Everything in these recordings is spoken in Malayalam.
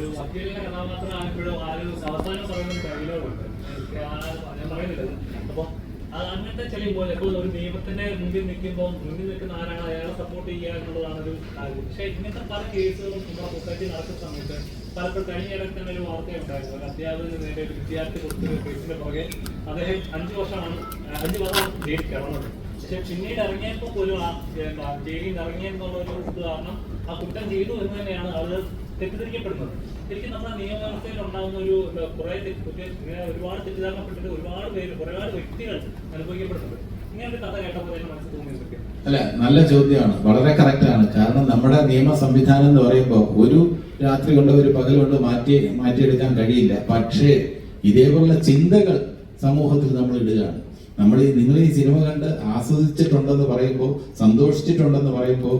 ഒരു വക്കീലിന്റെ കഥാപാത്രമായപ്പോഴും ആ ഒരു അവസാനം പറയുന്ന ഡയലോഗുണ്ട്, ഞാൻ പറയുന്നില്ല. അപ്പം അങ്ങനത്തെ ചില ഇപ്പോൾ ഒരു നിയമത്തിന്റെ മുന്നിൽ നിൽക്കുന്ന ആരാണ് അയാളെ സപ്പോർട്ട് ചെയ്യുക എന്നുള്ളതാണ് ഒരു കാര്യം. പക്ഷേ ഇങ്ങനത്തെ പല കേസുകളും നമ്മുടെ സൊസൈറ്റി നടക്കുന്ന സമയത്ത് പലപ്പോഴും കഴിഞ്ഞിടയ്ക്ക് തന്നെ ഒരു വാർത്തയുണ്ടായിരുന്നു. ഒരു അധ്യാപകന് നേരെ ഒരു വിദ്യാർത്ഥി കൊടുത്തൊരു കേസിന്റെ പുറകെ അദ്ദേഹം 5 വർഷം ജയിലിൽ കിടന്നത്. പക്ഷെ പിന്നീട് ഇറങ്ങിയപ്പോൾ പോലും ആ ജയിലിൽ നിന്ന് ഇറങ്ങിയെന്നുള്ള ഒരു കാരണം ആ കുറ്റം ചെയ്തു എന്ന് തന്നെയാണ് ആളുകൾ തെറ്റിദ്ധരിക്കപ്പെടുന്നത്. ശരിക്കും നമ്മുടെ നിയമവ്യവസ്ഥയിൽ ഉണ്ടാകുന്ന ഒരു ഒരുപാട് തെറ്റിദ്ധാരണപ്പെട്ടിട്ട് ഒരുപാട് വ്യക്തികൾ അനുഭവിക്കപ്പെടുന്നുണ്ട്. ഇങ്ങനെ ഒരു കഥ കേട്ടപ്പോൾ തന്നെ മനസ്സിൽ തോന്നിയിട്ടുണ്ട്. അല്ല, നല്ല ചോദ്യമാണ്, വളരെ കറക്റ്റാണ്. കാരണം നമ്മുടെ നിയമ സംവിധാനം എന്ന് പറയുമ്പോൾ ഒരു രാത്രി കൊണ്ട് ഒരു പകൽ കൊണ്ട് മാറ്റിയെടുക്കാൻ കഴിയില്ല. പക്ഷേ ഇതേപോലുള്ള ചിന്തകൾ സമൂഹത്തിൽ നമ്മൾ ഇടുകയാണ്. നിങ്ങൾ ഈ സിനിമ കണ്ട് ആസ്വദിച്ചിട്ടുണ്ടെന്ന് പറയുമ്പോൾ, സന്തോഷിച്ചിട്ടുണ്ടെന്ന് പറയുമ്പോൾ,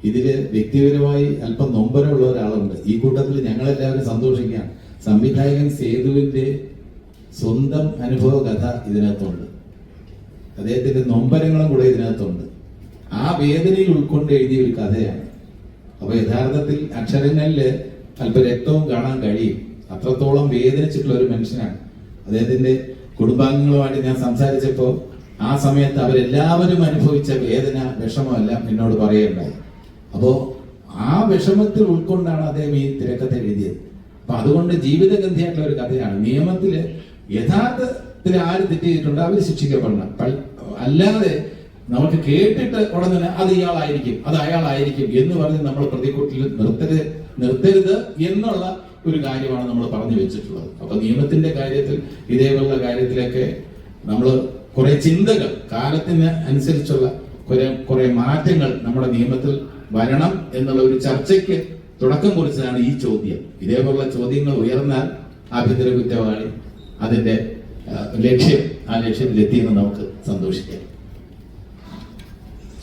ഇതില് വ്യക്തിപരമായി അല്പം നൊമ്പരമുള്ള ഒരാളുണ്ട്. ഈ കൂട്ടത്തിൽ ഞങ്ങളെല്ലാവരും സന്തോഷിക്കുകയാണ്. സംവിധായകൻ സേതുവിന്റെ സ്വന്തം അനുഭവ കഥ ഇതിനകത്തുണ്ട്, അദ്ദേഹത്തിന്റെ നൊമ്പരങ്ങളും കൂടെ ഇതിനകത്തുണ്ട്. ആ വേദനയിൽ ഉൾക്കൊണ്ട് എഴുതിയ ഒരു കഥയാണ്. അപ്പൊ യഥാർത്ഥത്തിൽ അക്ഷരങ്ങളില് അല്പ രക്തവും കാണാൻ കഴിയും. അത്രത്തോളം വേദനിച്ചിട്ടുള്ള ഒരു മനുഷ്യനാണ്. അദ്ദേഹത്തിന്റെ കുടുംബാംഗങ്ങളുമായിട്ട് ഞാൻ സംസാരിച്ചപ്പോൾ ആ സമയത്ത് അവരെല്ലാവരും അനുഭവിച്ച വേദന, വിഷമമെല്ലാം എന്നോട് പറയുകയുണ്ടായി. അപ്പോ ആ വിഷമത്തിൽ ഉൾക്കൊണ്ടാണ് അദ്ദേഹം ഈ തിരക്കഥ എഴുതിയത്. അപ്പൊ അതുകൊണ്ട് ജീവിതഗന്ധിയായിട്ടുള്ള ഒരു കഥയാണ്. നിയമത്തില് യഥാർത്ഥത്തിൽ ആര് തെറ്റ് ചെയ്തിട്ടുണ്ട് അവർ ശിക്ഷിക്കപ്പെടണം. അല്ലാതെ നമുക്ക് കേട്ടിട്ട് ഉടനെ അത് ഇയാളായിരിക്കും, അത് അയാളായിരിക്കും എന്ന് പറഞ്ഞ് നമ്മൾ പ്രതിക്കൂട്ടിൽ നിർത്തരുത് എന്നുള്ള ഒരു കാര്യമാണ് നമ്മൾ പറഞ്ഞു വെച്ചിട്ടുള്ളത്. അപ്പൊ നിയമത്തിന്റെ കാര്യത്തിൽ ഇതേപോലുള്ള കാര്യത്തിലൊക്കെ നമ്മൾ കുറെ ചിന്തകൾ, കാലത്തിന് അനുസരിച്ചുള്ള കുറെ മാറ്റങ്ങൾ നമ്മുടെ നിയമത്തിൽ വരണം എന്നുള്ള ഒരു ചർച്ചയ്ക്ക് തുടക്കം കുറിച്ചതാണ് ഈ ചോദ്യം. ഇതേപോലുള്ള ചോദ്യങ്ങൾ ഉയർന്നാൽ ആഭ്യന്തര കുറ്റവാളി അതിന്റെ ആ ലക്ഷ്യത്തിലെത്തിയെന്ന് നമുക്ക് സന്തോഷിക്കാം.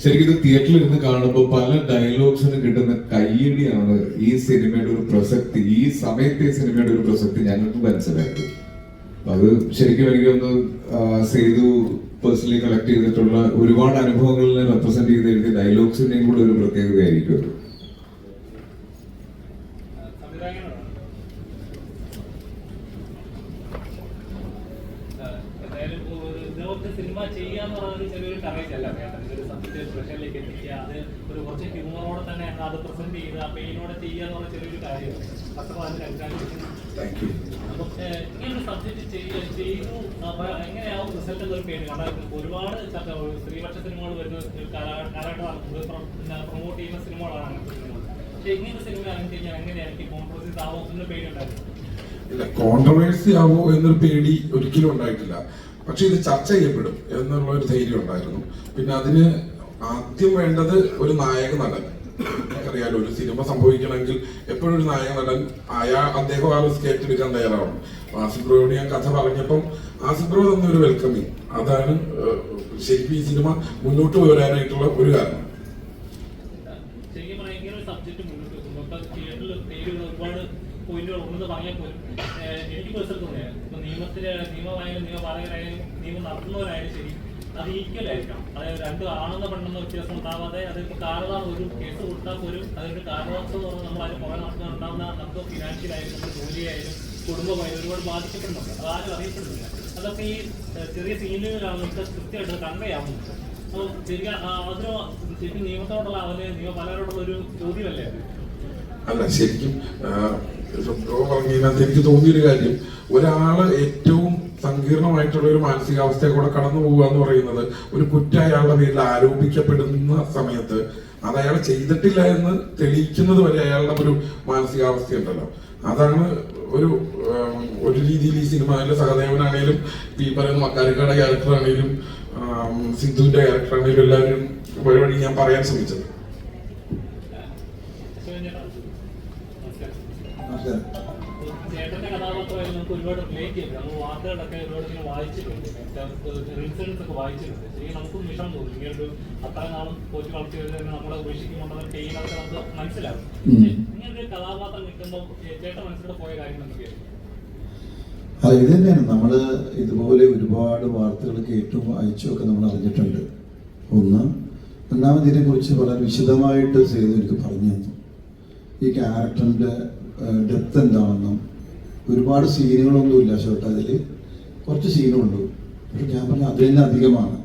ശരിക്കും ഇത് തിയേറ്ററിൽ ഇരുന്ന് കാണുമ്പോൾ പല ഡയലോഗ്സിന് കിട്ടുന്ന കയ്യടിയാണ് ഈ സിനിമയുടെ ഒരു പ്രസക്തി, ഈ സമയത്തെ സിനിമയുടെ ഒരു പ്രസക്തി ഞങ്ങൾക്ക് മനസ്സിലായത്. അത് ശരിക്കും എനിക്കൊന്ന് സേതു പേഴ്സണലി കളക്ട് ചെയ്തിട്ടുള്ള ഒരുപാട് അനുഭവങ്ങളിനെ റെപ്രസെന്റ് ചെയ്ത് എഴുതിയ ഡയലോഗ്സിന്റെയും കൂടെ ഒരു പ്രത്യേകതയായിരിക്കും അത്. സിനിമ ചെയ്യാന്ന് പറഞ്ഞ ചെറിയൊരു കറേജ് അല്ല, ഒരു സബ്ജക്ട് പ്രഷറിലേക്ക് എത്തിക്കുക, അത് ഒരു കുറച്ച് ഹ്യൂമറോടെ തന്നെ അത് പ്രസന്റ് ചെയ്ത് ആ പെയിനോടെ ചെയ്യുക എന്ന് പറഞ്ഞ ചെറിയൊരു കാര്യമാണ്. അപ്പൊ അതിന് അപ്പം ഇങ്ങനൊരു സബ്ജക്ട് ചെയ്തു എങ്ങനെയാവും റിസൾട്ട് എന്നൊരു പേര്. കാരണം ഒരുപാട് സ്ത്രീപക്ഷ സിനിമകൾ വരുന്ന കാലഘട്ടമാണ്, പ്രൊമോട്ട് ചെയ്യുന്ന സിനിമകളാണ് അങ്ങനത്തെ സിനിമകൾ. പക്ഷെ ഇങ്ങനത്തെ സിനിമ ഇറങ്ങി കഴിഞ്ഞാൽ എങ്ങനെയായിരിക്കും കോൺട്രവേഴ്സി ആവോ എന്നൊരു പേടിയുണ്ടായിരുന്നു? ഇല്ല, കോൺട്രവേഴ്സി ആവോ എന്നൊരു പേടി ഒരിക്കലും ഉണ്ടായിട്ടില്ല. പക്ഷെ ഇത് ചർച്ച ചെയ്യപ്പെടും എന്നുള്ള ഒരു ധൈര്യം ഉണ്ടായിരുന്നു. പിന്നെ അതിന് ആദ്യം വേണ്ടത് ഒരു നായക നടൻ. അറിയാലോ, ഒരു സിനിമ സംഭവിക്കണമെങ്കിൽ എപ്പോഴും ഒരു നായക നടൻ അദ്ദേഹം ആ റിസ്ക് ഏറ്റെടുക്കാൻ തയ്യാറാവണം. ആസിഫ് ബ്രോയോട് ഞാൻ കഥ പറഞ്ഞപ്പം ആസിഫ് ബ്രോ തന്ന ഒരു വെൽക്കമിങ്, അതാണ് ശരിക്കും ഈ സിനിമ മുന്നോട്ട് വരാനായിട്ടുള്ള ഒരു കാരണം. എനിക്ക് പേഴ്സണൽ തോന്നിയത് നിയമമായാലും നിയമപാലകരായാലും നിയമം നടത്തുന്നവരായാലും ശരി, അത് ഈക്വൽ ആയിരിക്കണം. അതായത് രണ്ട് ആണെന്ന പെണ്ണെന്ന വ്യത്യാസം ഉണ്ടാവാതെ അതിപ്പോൾ കാരണമാണ് ഒരു കേസ് കൊടുത്താൽ പോലും അതിന്റെ കാരണവസ്ഥ എന്ന് പറഞ്ഞാൽ നമ്മൾ അതിന് പുറകെ നടത്തുന്നുണ്ടാവുന്ന നമുക്ക് ഫിനാൻഷ്യലായാലും നമ്മുടെ ജോലിയായാലും കുടുംബമായാലും ഒരുപാട് ബാധിക്കപ്പെടുന്നുണ്ട്. അതാരും അറിയപ്പെടുന്നില്ല. അതൊക്കെ ഈ ചെറിയ സീനുകളാണ് നമുക്ക് കൃത്യമായിട്ട് കൺവേ അപ്പോൾ ശരിക്കും നിയമത്തോടുള്ള നിയമപാലകരോടുള്ള ഒരു ചോദ്യമല്ലേ? അല്ല, ശരിക്കും പറഞ്ഞതിനകത്ത് എനിക്ക് തോന്നിയൊരു കാര്യം, ഒരാള് ഏറ്റവും സങ്കീർണമായിട്ടുള്ള ഒരു മാനസികാവസ്ഥയെ കൂടെ കടന്നു പോവുക എന്ന് പറയുന്നത് ഒരു കുറ്റം അയാളുടെ പേരിൽ ആരോപിക്കപ്പെടുന്ന സമയത്ത് അത് അയാൾ ചെയ്തിട്ടില്ല എന്ന് തെളിയിക്കുന്നത് വരെ അയാളുടെ ഒരു മാനസികാവസ്ഥ ഉണ്ടല്ലോ. അതാണ് ഒരു രീതിയിൽ ഈ സിനിമയിലെ സഹദേവനാണേലും ഈ പറയുന്ന മക്കാരിക്കയുടെ ക്യാരക്ടർ ആണെങ്കിലും സിന്ധുവിന്റെ ക്യാരക്ടർ ആണെങ്കിലും എല്ലാവരും വഴി ഞാൻ പറയാൻ ശ്രമിച്ചത്. ചേട്ടന്റെ കഥാപാത്രമായാലും നമുക്ക് ഒരുപാട് റിലേറ്റ് ചെയ്യും. നമ്മൾ വാർത്തകളൊക്കെ ഒരുപാട് ഇങ്ങനെ വായിച്ചിട്ടുണ്ട്, ഇൻസിഡൻസ് ഒക്കെ വായിച്ചിട്ടുണ്ട്. ശരിക്കും നമുക്കും വിഷമം തോന്നും. ഇങ്ങനൊരു അത്ര നാളും പോറ്റി വളർത്തി വരുന്നത് നമ്മളെ ഉപേക്ഷിക്കുമ്പോൾ ചെയ്യുന്നതൊക്കെ നമുക്ക് മനസ്സിലാവും. ഇങ്ങനൊരു കഥാപാത്രം കിട്ടുമ്പോൾ ചേട്ടൻ മനസ്സിലൂടെ പോയ കാര്യം എന്തൊക്കെയാണ്? അല്ല, ഇത് തന്നെയാണ്. നമ്മൾ ഇതുപോലെ ഒരുപാട് വാർത്തകൾ കേട്ടും വായിച്ചും ഒക്കെ നമ്മൾ അറിഞ്ഞിട്ടുണ്ട്. ഒന്ന്, രണ്ടാമതിനെ കുറിച്ച് വളരെ വിശദമായിട്ട് സേതു എനിക്ക് പറഞ്ഞു തന്നു. ഈ ക്യാരക്ടറിൻ്റെ ഡെപ്ത് എന്താണെന്നും ഒരുപാട് സീനുകളൊന്നുമില്ല ഷോട്ട്, അതിൽ കുറച്ച് സീനുള്ളൂ. പക്ഷെ ഞാൻ പറഞ്ഞ അതിൽ തന്നെ അധികമാണ്.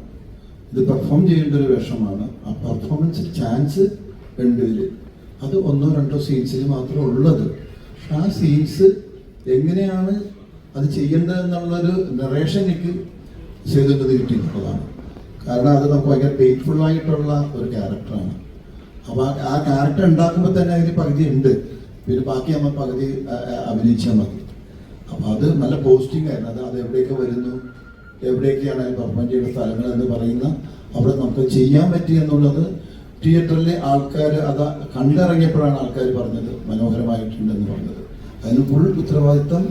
ഇത് പെർഫോം ചെയ്യേണ്ട ഒരു വേഷമാണ്. ആ പെർഫോമൻസിൽ ചാൻസ് ഉണ്ട് ഇതിൽ. അത് 1-2 സീൻസിൽ മാത്രമേ ഉള്ളത്. ആ സീൻസ് എങ്ങനെയാണ് അത് ചെയ്യേണ്ടതെന്നുള്ളൊരു നറേഷൻ എനിക്ക് ചെയ്തത് കിട്ടിയിട്ടുള്ളതാണ്. കാരണം അത് നമുക്ക് ഭയങ്കര പെയിൻഫുള്ളായിട്ടുള്ള ഒരു ക്യാരക്ടറാണ്. അപ്പോൾ ആ ക്യാരക്ടർ ഉണ്ടാക്കുമ്പോൾ തന്നെ അതിന് പകുതി ഉണ്ട്, പിന്നെ ബാക്കി നമ്മൾ പകുതി അഭിനയിച്ചാൽ മതി. അപ്പോൾ അത് നല്ല പോസ്റ്റിംഗ് ആയിരുന്നു. അത് എവിടെയൊക്കെ വരുന്നു, എവിടെയൊക്കെയാണ് അതിൽ പെർഫോം ചെയ്യുന്ന സ്ഥലങ്ങൾ എന്ന് പറയുന്ന അവിടെ നമുക്ക് ചെയ്യാൻ പറ്റി എന്നുള്ളത് തിയേറ്ററിലെ ആൾക്കാർ അത് കണ്ടിറങ്ങിയപ്പോഴാണ് ആൾക്കാർ പറഞ്ഞത് മനോഹരമായിട്ടുണ്ടെന്ന് പറഞ്ഞത്. അതിന് ഫുൾ ഉത്തരവാദിത്വം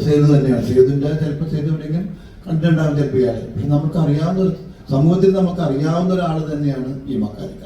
സേതു തന്നെയാണ്. സേതുവിൻ്റെ ചിലപ്പോൾ സേതു എവിടെയെങ്കിലും കണ്ടിട്ടുണ്ടാകും ചിലപ്പോൾ ഇയാൾ. പക്ഷെ നമുക്ക് അറിയാവുന്ന സമൂഹത്തിൽ നമുക്ക് അറിയാവുന്ന ഒരാൾ തന്നെയാണ് ഈ മക്കാരിക്ക.